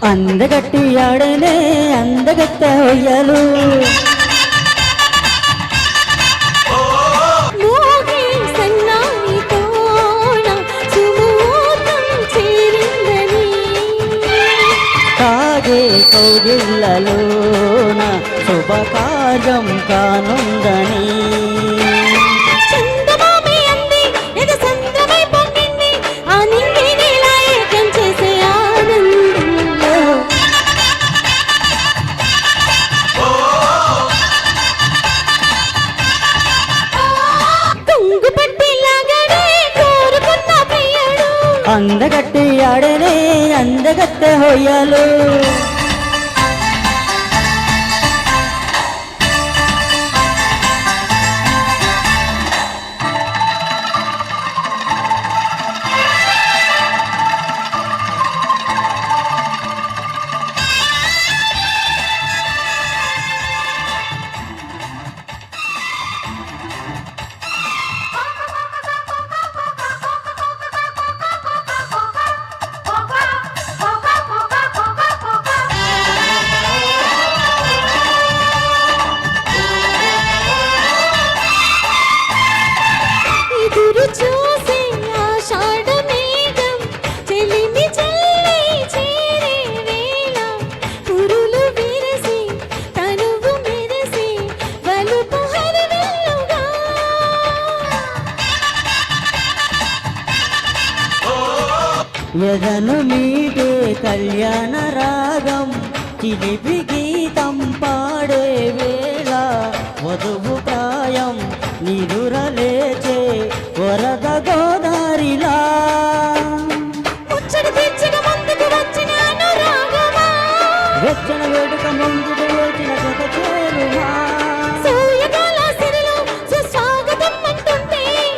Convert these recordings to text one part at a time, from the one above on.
అందగట్టి ఆడనే అందగత్త హొయ్యలు కాగే కౌగిళ్ళలోన శుభకార్యం కానుందని అందగట్టి ఆడనే అందగత్త హొయ్యలు ఎదను మీటే కళ్యాణ రాగం చిలిపి గీతం పాడే వేళ వధువు ప్రాయం నిదురలేచే వరద గోదారిలా వెచ్చన వేడుక ముందుకు వచ్చిన జత చేరుమా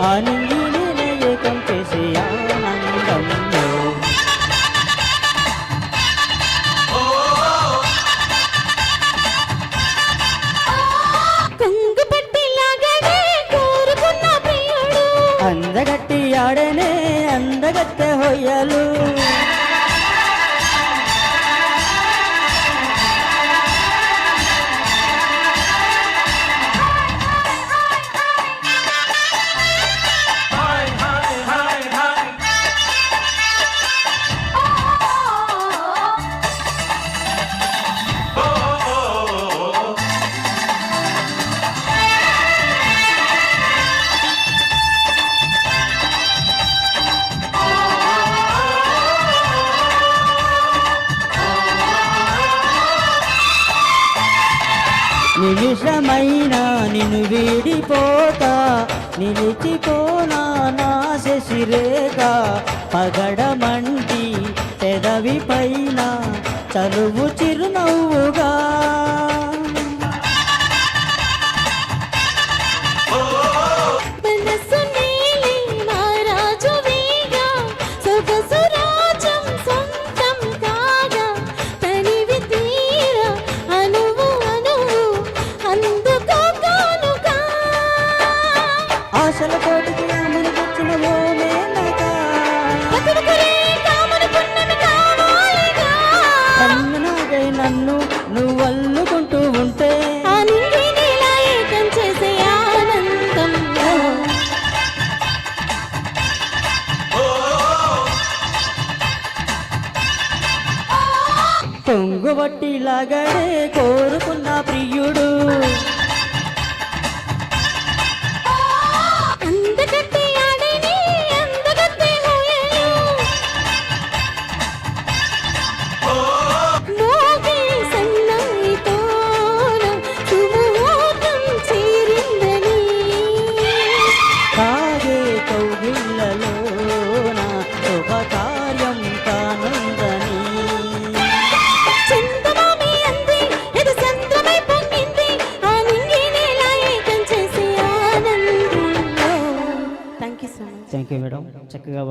ఆనందిని ఏకం చేసే ఆనందంలో అందగట్టి ఆడనే అందగత్త హొయ్యలు నిమిషమైనా నిన్ను వీడిపోతా నిలిచిపోనా నా శశిరేఖ పగడమంటి పెదవి పైన చలువు చిరునవ్వుగా ఆశల కోటికి అమలు వచ్చిన ఓ మేనక నాగై నన్ను నువ్వు అల్లుకుంటూ ఉంటే పొంగుబట్టి లాగడే కోరుకున్న ప్రియుడు కౌగిళ్ళలోన శుభకార్యం కానుందని థ్యాంక్ యూ మేడం చక్కగా